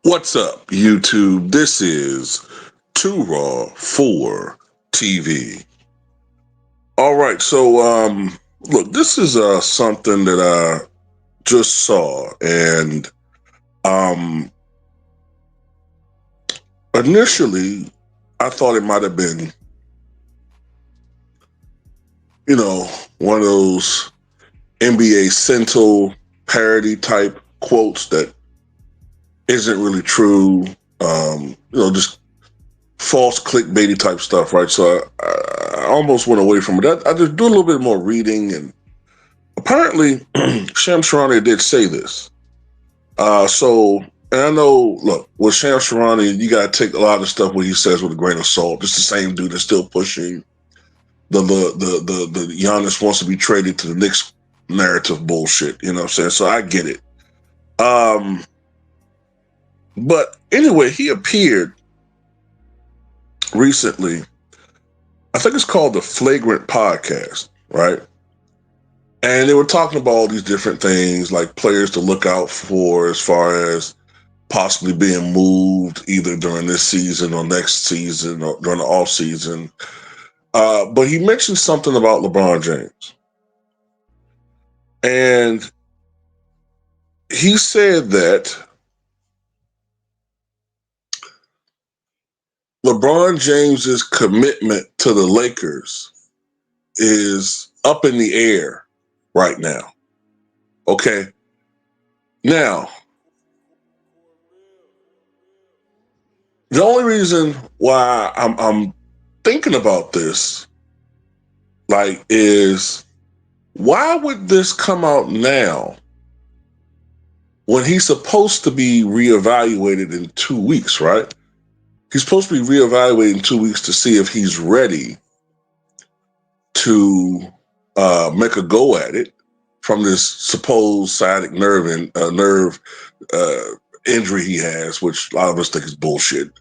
What's up, YouTube? This is Too Raw for TV. All right, so look, this is something that I just saw, and um, initially I thought it might have been, you know, one of those NBA Central parody type quotes that isn't really true. Just false clickbaity type stuff, right? So I almost went away from it. I just do a little bit more reading, and apparently, Sham Charania did say this. And I know, look, with Sham Charania, you got to take a lot of stuff what he says with a grain of salt. It's the same dude that's still pushing the Giannis wants to be traded to the Knicks narrative bullshit. You know what I'm saying? So I get it. Um, but anyway, he appeared recently. I think it's called the Flagrant Podcast, right? And they were talking about all these different things, like players to look out for as far as possibly being moved either during this season or next season or during the off season. But he mentioned something about LeBron James. And he said that LeBron James's commitment to the Lakers is up in the air right now. Okay. Now, the only reason why I'm thinking about this, like, is why would this come out now when he's supposed to be reevaluated in 2 weeks, right? He's supposed to be reevaluated in 2 weeks to see if he's ready to make a go at it from this supposed sciatic nerve injury he has, which a lot of us think is bullshit.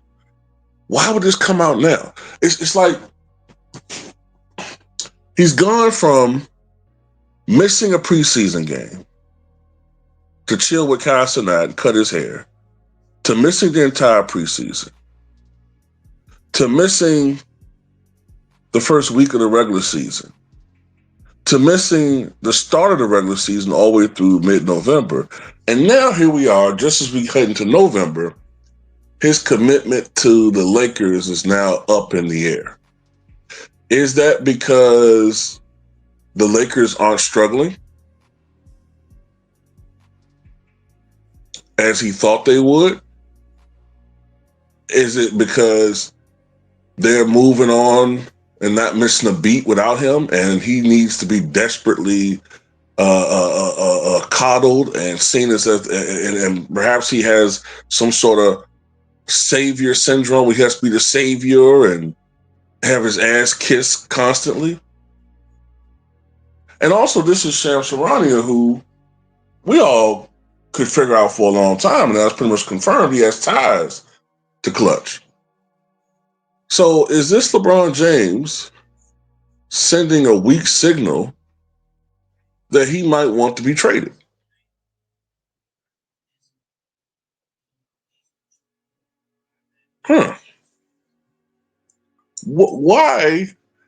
Why would this come out now? It's like he's gone from missing a preseason game to chill with Kai Cenat and cut his hair, to missing the entire preseason, to missing the first week of the regular season, to missing the start of the regular season all the way through mid-November. And now here we are, just as we head into November, his commitment to the Lakers is now up in the air. Is that because the Lakers aren't struggling as he thought they would? Is it because they're moving on and not missing a beat without him, and he needs to be desperately coddled and seen as and perhaps he has some sort of savior syndrome where he has to be the savior and have his ass kissed constantly? And also, this is Sham Charania, who we all could figure out for a long time, and that's pretty much confirmed. He has ties to Clutch. So is this LeBron James sending a weak signal that he might want to be traded? Huh. Why?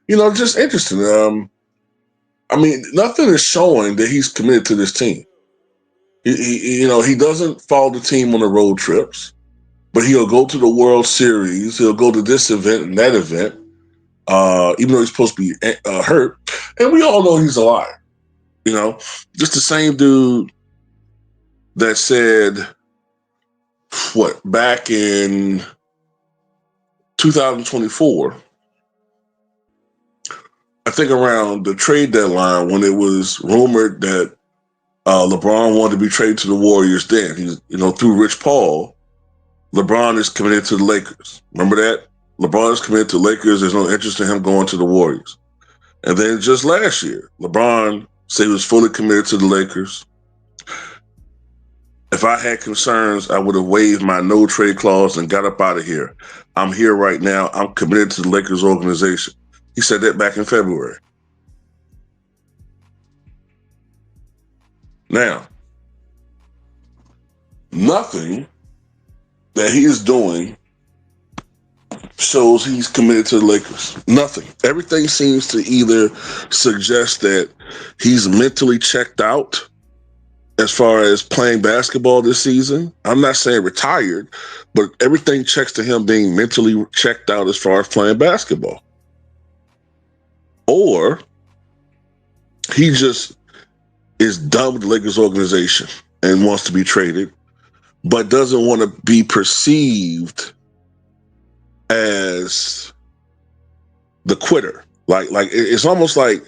Just interesting. I mean, nothing is showing that he's committed to this team. He doesn't follow the team on the road trips, but he'll go to the World Series. He'll go to this event and that event, even though he's supposed to be hurt. And we all know he's a liar. Just the same dude that said, back in 2024, I think around the trade deadline when it was rumored that LeBron wanted to be traded to the Warriors then. He's, through Rich Paul, LeBron is committed to the Lakers. Remember that? LeBron is committed to the Lakers. There's no interest in him going to the Warriors. And then just last year, LeBron said he was fully committed to the Lakers. If I had concerns, I would have waived my no trade clause and got up out of here. I'm here right now. I'm committed to the Lakers organization. He said that back in February. Now, nothing that he is doing shows he's committed to the Lakers. Nothing. Everything seems to either suggest that he's mentally checked out as far as playing basketball this season. I'm not saying retired, but everything checks to him being mentally checked out as far as playing basketball. Or he just is done with the Lakers organization and wants to be traded, but doesn't want to be perceived as the quitter. Like it's almost like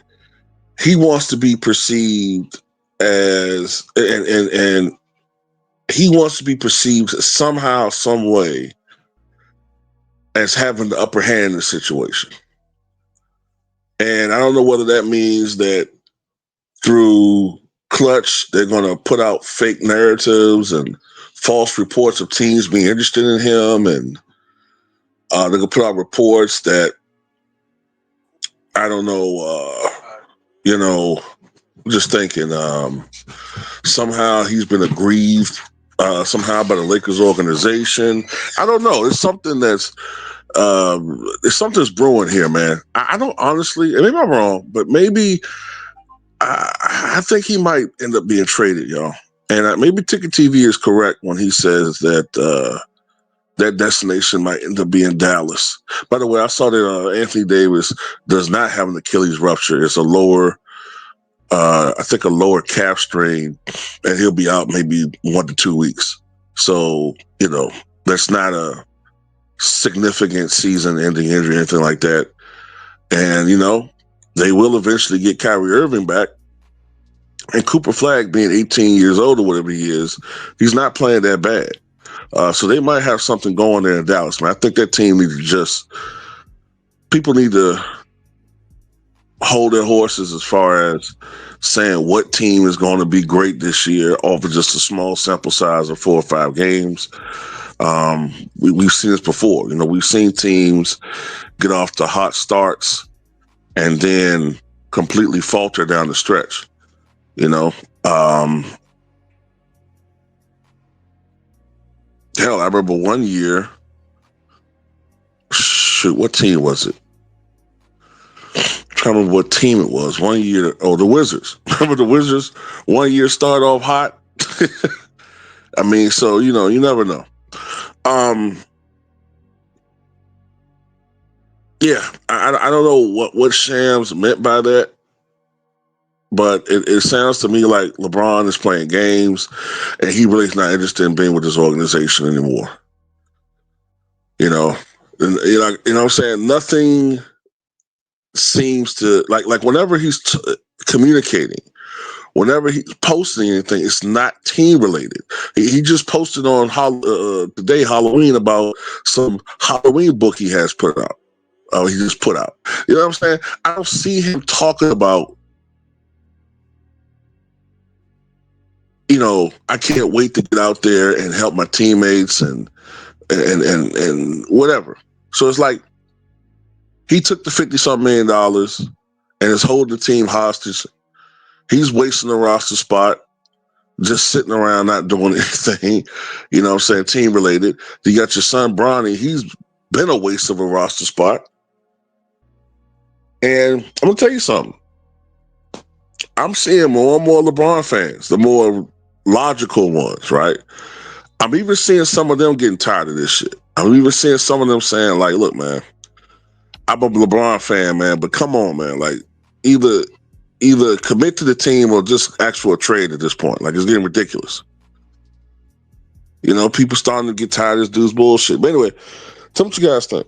he wants to be perceived as and he wants to be perceived somehow, some way, as having the upper hand in the situation. And I don't know whether that means that through Clutch, they're going to put out fake narratives and false reports of teams being interested in him. And they're going to put out reports that, I don't know, just thinking somehow he's been aggrieved somehow by the Lakers organization. I don't know. It's something that's something's brewing here, man. I don't honestly, and maybe I'm wrong, but maybe I think he might end up being traded, y'all. And maybe Ticket TV is correct when he says that that destination might end up being Dallas. By the way, I saw that Anthony Davis does not have an Achilles rupture. It's a lower, I think a lower calf strain, and he'll be out maybe 1 to 2 weeks. So, that's not a significant season-ending injury or anything like that. And, they will eventually get Kyrie Irving back. And Cooper Flagg, being 18 years old or whatever he is, he's not playing that bad. So they might have something going there in Dallas, man. I think that team needs to people need to hold their horses as far as saying what team is going to be great this year off of just a small sample size of 4 or 5 games. We've seen this before. We've seen teams get off to hot starts and then completely falter down the stretch. Hell, I remember one year. Shoot, what team was it? I'm trying to remember what team it was. One year, the Wizards. Remember the Wizards? 1 year start off hot. I mean, so you never know. Yeah, I don't know what Shams meant by that, but it sounds to me like LeBron is playing games, and he really is not interested in being with this organization anymore. And, what I'm saying? Nothing seems to like whenever he's communicating, whenever he's posting anything, it's not team related. He just posted on today Halloween about some Halloween book he has put out. He just put out. You know what I'm saying? I don't see him talking about, I can't wait to get out there and help my teammates and whatever. So it's like he took the $50-something million and is holding the team hostage. He's wasting the roster spot, just sitting around not doing anything. You know what I'm saying? Team related. You got your son Bronny. He's been a waste of a roster spot. And I'm gonna tell you something. I'm seeing more and more LeBron fans, the more logical ones, right? I'm even seeing some of them getting tired of this shit. I'm even seeing some of them saying, like, look, man, I'm a LeBron fan, man, but come on, man. Like, either commit to the team or just ask for a trade at this point. Like, it's getting ridiculous. People starting to get tired of this dude's bullshit. But anyway, tell me what you guys think.